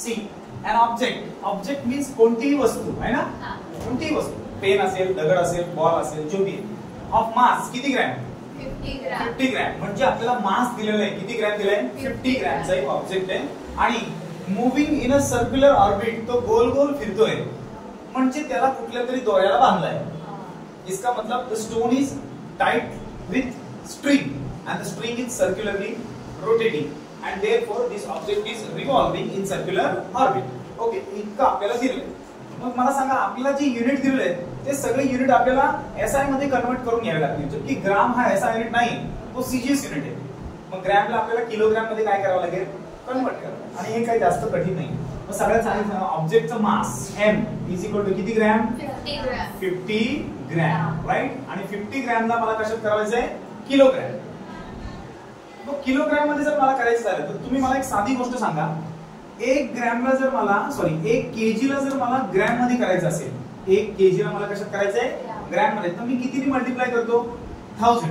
C an object means कोणतीही वस्तू है ना, कोणतीही वस्तू, पेन असेल, दगड असेल, बॉल असेल, जो भी ऑफ मास किती ग्रॅम 50 ग्रॅम म्हणजे आपल्याला मास दिलेला आहे, किती ग्रॅम दिलाय 50 ग्रॅमचा एक ऑब्जेक्ट आहे आणि moving in a circular orbit, तो गोल गोल फिरतोय म्हणजे त्याला कुठल्या तरी दोऱ्याला बांधलाय. इसका मतलब the stone is tied with string and the string is circularly rotating and therefore this object is revolving in circular orbit. Okay, इतकं आपल्याला दिलंय. मग मला सांगा आपल्याला जे युनिट दिलेले आहेत ते सगळे युनिट आपल्याला एसआय मध्ये कन्वर्ट करून घ्यावे लागतील, जो की ग्राम हा एसआय युनिट नाही, तो सीजीएस युनिट आहे. मग ग्रॅमला आपल्याला किलोग्राम मध्ये काय करावं लागेल, कन्वर्ट करावं, आणि हे काही जास्त कठीण नाही. मग सगळ्यात सांगितलं ऑब्जेक्टचं मास m इज इक्वल टू किती ग्रॅम 50 ग्रॅम राईट. आणि 50 ग्रॅमला मला कशात करायचंय, किलोग्रॅम. मग किलोग्रॅम मध्ये जर मला करायचं झालं तर तुम्ही मला एक साधी गोष्ट सांगा, 1 ग्रॅमला जर मला 1 केजीला जर मला ग्रॅम मध्ये करायचं असेल, 1 केजीला मला कशात करायचंय, ग्रॅम मध्ये, तर मी कितीने मल्टिप्लाय करतो 1000,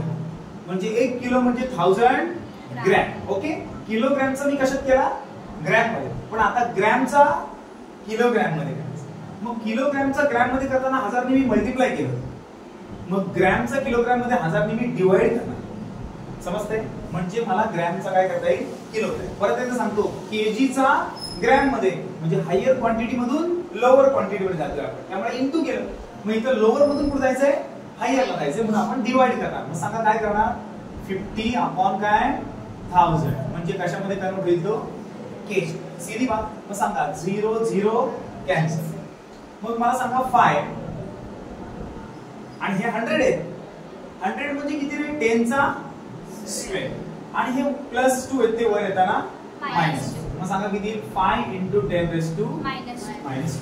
म्हणजे 1 किलो म्हणजे 1000 ग्रॅम. ओके, किलोग्रॅमचा मी कशात केला, ग्रॅम मध्ये. पण आता ग्रॅमचा किलोग्रॅम मध्ये करायचं, मग किलोग्रॅमचा ग्रॅम मध्ये करताना 1000 ने मी मल्टिप्लाय केलं, मग ग्रॅमचा किलोग्रॅम मध्ये 1000 ने मी डिवाइड करणार. समजतंय, म्हणजे मला ग्रॅमचा काय करता येईल, किलोग्रॅम. परत एकदा सांगतो, केजीचा ग्रॅम मध्ये म्हणजे हायर क्वांटिटी मधून लोअर क्वांटिटी मध्ये जातोय आपण, त्यामुळे इंटू केलं. मग इथं लोअर मधून कुठे जायचंय, हायरला जायचंय, म्हणून आपण डिवाइड करणार. मग सांगा काय करणार, 50 अपॉन काय 1000 म्हणजे कशामध्ये कन्वर्ट होईल तो, केजी. सीधी बात. मग सांगा 0 0 कॅन्सल. मग मला सांगा 5 आणि हे 100 आहे, 100 म्हणजे किती रे, 10 चा स्क्वेअर, आणि हे +2 येते वर येताना -2. मग सांगा किती, 5 into 10 raised to -2.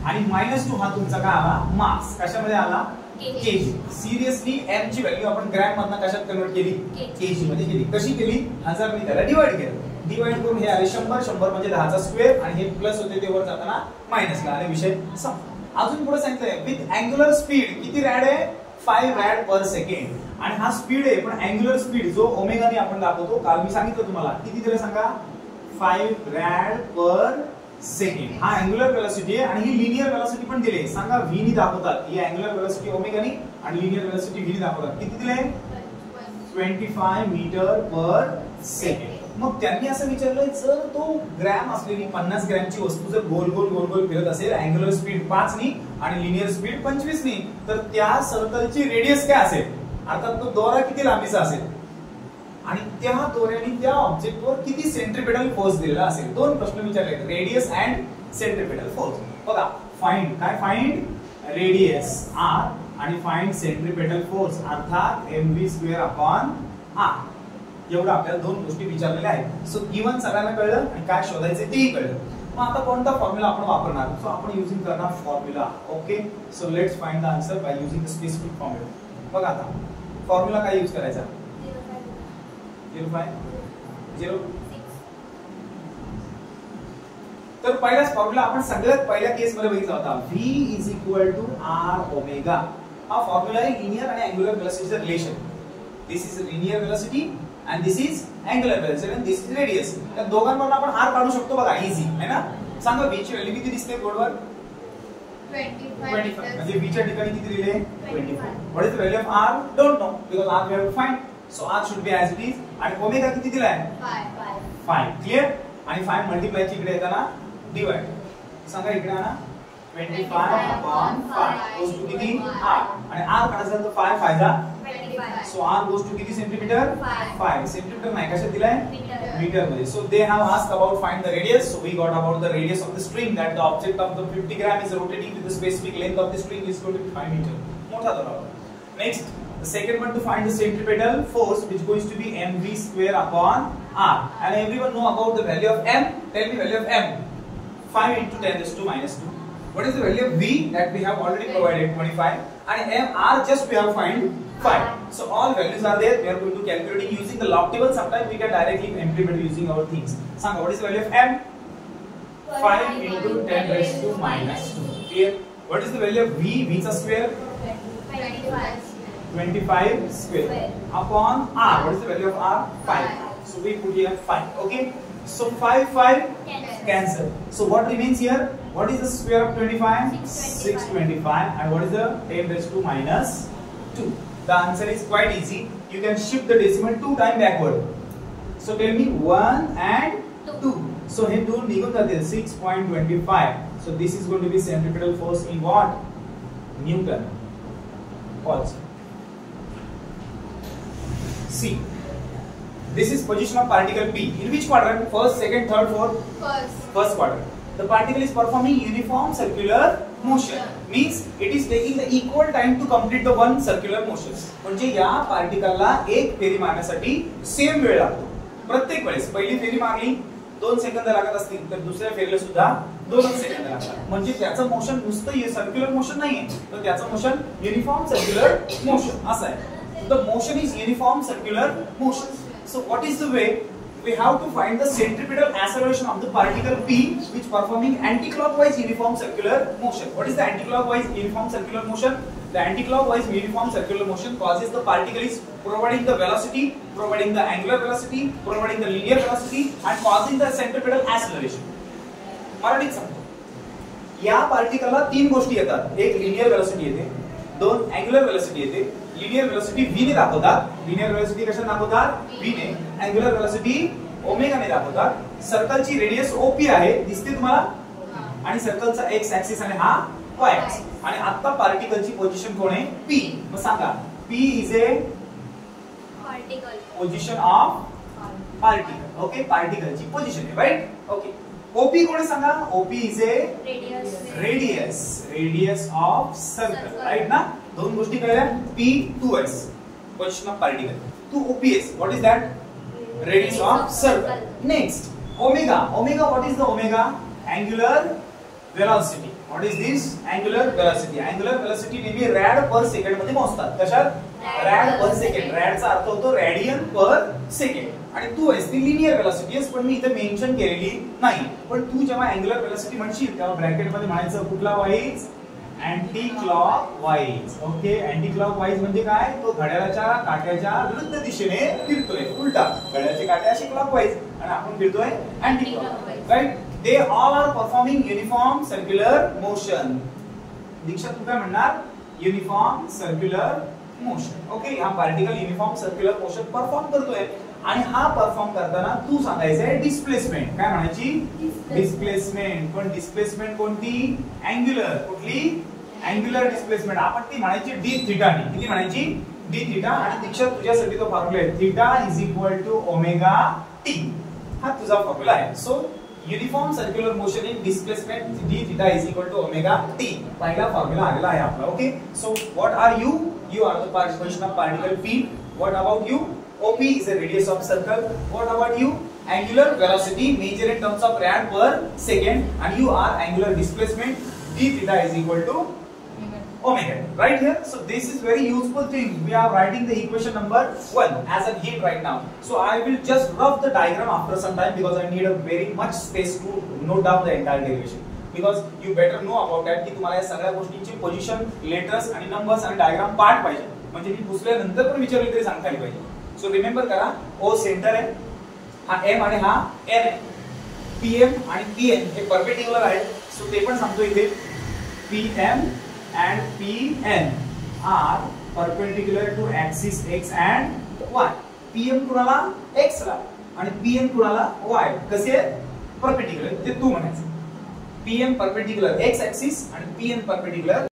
आणि -2 हा तुमचा काय आला, मास. कशामध्ये आला, केजी. सिरियसली m ची व्हॅल्यू आपण ग्रॅम मधनं कशात कन्वर्ट केली, केजी मध्ये केली. कशी केली, 1000 ने त्याला डिवाइड केलं, डिवाइड करून हे आले 100, 100 म्हणजे 10 चा स्क्वेअर, आणि हे प्लस होते ते वर जाताना मायनस ला आले. विषय संपला. अजून पुढे सांगितलंय विथ अँग्युलर स्पीड, किती रॅड आहे, 5 रॅड पर सेकंड. आणि हा स्पीड आहे, पण अँग्युलर स्पीड जो ओमेगाने आपण दाखवतो, काल मी सांगितलं तुम्हाला किती दिलं सांगा, 5 रॅड पर सेकंड. हा अँग्युलर वेलोसिटी आहे, आणि ही लिनियर वेलोसिटी पण दिली. सांगा v नी दाखवतात, ही अँग्युलर वेलोसिटी ओमेगाने आणि लिनियर वेलोसिटी v नी दाखवतात. किती दिले, 25 मीटर पर सेकंड. मग त्यांनी असं विचारलं, जर तो ग्रॅम असलेली 50 ग्रॅमची वस्तू जर गोल गोल गोल गोल फिरत असेल, अँग्युलर स्पीड 5 नी आणि लिनियर स्पीड 25 नी, तर त्या सर्कलची रेडियस काय असेल, अर्थात तो दोरा किती लांबीचा असेल, आणि त्या दोऱ्याने त्या ऑब्जेक्टवर किती सेंट्रिपेटल फोर्स दिलेला असेल. दोन प्रश्न विचारले, रेडियस अँड सेंट्रिपेटल फोर्स. बघा, फाइंड काय, फाइंड रेडियस r आणि फाइंड सेंट्रिपेटल फोर्स अर्थात mv² अपॉन r. एवढं आपल्याला दोन गोष्टी विचारलेल्या आहेत. सो गिवन सगळ्यांना कळलं आणि काय शोधायचं तेही कळलं. मग आता कोणता फॉर्म्युला आपण वापरणार, सो आपण युजिंग करणार formula. Okay, so let's find the answer by using the specific formula. बघा आता फॉर्म्युला काय यूज करायचा, 0.06. तर पहिलाच फॉर्म्युला आपण सगळ्यात पहिल्या केस मध्ये बघितला होता, v is equal to r omega. हा फॉर्म्युला आहे लिनियर आणि अँग्युलर वेलोसिटीचं relation. This is linear velocity and this is angular velocity and this is radius. त्या दोघांवरून आपण r काढू शकतो बघा, इझी है ना. सांगा v ची व्हॅल्यू किती दिसते बोर्डवर, 25. म्हणजे v च्या ठिकाणी किती दिले, 25. What is the value of r, don't know, because r we have to find. So r should be as it is. आणि ओमेगा किती दिलाय, 5. क्लियर. आणि 5 मल्टिप्लाय ची इकडे येताना डिवाइड. सांगा इकडे आणा, 25 अपॉन 5 गोज टू किती, r. आणि r काढायचा तर 5 फायदा, so r goes to किती सेंटीमीटर, 5 सेंटीमीटर नाही, कशात दिलाय, मीटर मध्ये. so they have asked about find the radius, so we got about the radius of the string, that the object of the 50 gram is rotating with the specific length of the string is going to be 5 meter. मोठा दोरा. next the second one, to find the centripetal force which goes to be mv² upon r, and everyone know about the value of m. Tell me value of m. 5 into 10 raised to -2. what is the value of v, that we have already provided, 25, and m r just we have find 5. So all values are there. We are going to calculate using the log table. Sometimes we can directly implement using our things. Sanga, what is the value of m? 5 into 10 raised to -2. Clear? What is the value of v? V is a square. 25 square upon r. What is the value of r? 5. So we put here 5. Okay. So 5 5. cancel. So what remains here? What is the square of 25? 625. And what is the 10 raised to minus 2? The answer is quite easy. You can shift the decimal 2 times backward. So tell me 1 and 2. So हे दोन निघून जातील 6.25. So this is going to be centripetal force in what? Newton. Also. See. This is position of particle P. In which quadrant? First, second, third, fourth? First quadrant. The particle is performing uniform circular motion. Means it is taking the equal time to complete the one circular motion. म्हणजे या पार्टिकलला एक फेरी मारण्यासाठी same वेळ लागतो. प्रत्येक वेळेस पहिली फेरी मारली 2 सेकंद लागत असतील तर दुसऱ्या फेरीला सुद्धा 2 सेकंद लागतात. म्हणजे त्याचं मोशन नुसतं सर्क्युलर मोशन नाहीये, तर त्याचं मोशन युनिफॉर्म सर्क्युलर मोशन असं आहे. The motion is uniform circular motion. So what is the way? We have to find the centripetal acceleration of the particle P which performing anticlockwise uniform circular motion. What is the anticlockwise uniform circular motion? The anticlockwise uniform circular motion causes the particle is providing the velocity, providing the angular velocity, providing the linear velocity and causing the centripetal acceleration. मराठीत सांगतो. या पार्टिकलला 3 गोष्टी येतात. एक linear velocity येते, 2 angular velocity येते. Linear velocity v ने दाखवतात. लिनियर वेलोसिटी कशा दाखवतात? v ने. अँग्युलर वेलोसिटी ओमेगा ने दाखवतात. सर्कलची रेडियस OP आहे, दिसते तुम्हाला? आणि सर्कलचा x ऍक्सिस आणि हा y ऍक्सिस. आणि आता पार्टिकलची पोझिशन कोण आहे? p. मग सांगा p is a particle position of particle. Okay, पार्टिकलची पोझिशन आहे, राईट? ओके. OP कोण आहे सांगा? OP is a radius of circle, right ना? दोन गोष्टी कळल्या. P 2s position of particle, 2 OPs what is that? Radius of circle. Next omega. Omega what is the omega? Angular velocity. What is this? Angular velocity. Angular velocity नेहमी rad per second मध्ये मोजतात. कशात? RAD per second. रॅडचा अर्थ होतो radian पर second. आणि 2s ती linear velocity आहे, पण मी इथे मेन्शन केलेली नाही. पण तू जेव्हा अँग्युलर वेलोसिटी म्हणशील तेव्हा ब्रॅकेट मध्ये म्हणायचं कुठला wise? Anti clockwise. Okay, anti clockwise म्हणजे काय? तो घड्याळाच्या काट्याच्या विरुद्ध दिशेने फिरतोय, उलटा. घड्याळाचे काटे असे क्लॉकवाईज आणि आपण फिरतोय anti clockwise, right? They all are performing uniform circular motion. Diksha तू काय म्हणणार? Uniform circular motion. ओके, हा particle uniform circular motion perform करतोय. आणि हा परफॉर्म करताना तू सांगायचंय डिस्प्लेसमेंट. काय म्हणायची? डिस्प्लेसमेंट. पण डिस्प्लेसमेंट कोणती? अँग्युलर. कुठली? Angular displacement. आपण ती म्हणायची डी थीटा ने. किती म्हणायची? D theta. आणि दीक्षा तुझ्यासाठी तो फॉर्म्युला आहे theta is equal to omega T. हा तुझा फॉर्म्युला आहे. So uniform circular motion in displacement D theta is equal to omega T. पहिला फॉर्म्युला आलेला आहे आपला. Okay, so what are you? You are the position of particle P. What about you? OP is a radius of circle. What about you? Angular velocity measured in terms of rad per second, and you are angular displacement. D theta is equal to omega. Right here. So this is very useful thing. We are writing the equation number 1 as a hint right now. So I will just rough the diagram after some time because I need a very much space to note down the entire derivation. Because you better know about that की तुम्हाला या सगळ्या गोष्टींची position, letters आणि numbers आणि diagram part पाहिजे. म्हणजे मी पुसल्यानंतर पण विचारले तरी सांगता आली पाहिजे. सो रिमेंबर करा, O सेंटर आहे, हा M आणि हा N आहे. PM आणि PN हे परपेंडिक्युलर आहेत. सो ते पण सांगतो इथे PM and PN are perpendicular to axis X and Y. PM कुणाला? X ला आणि PN कुणाला? Y. कसे? परपेंडिक्युलर. ते तू म्हणायचं. PM perpendicular X axis and PN perpendicular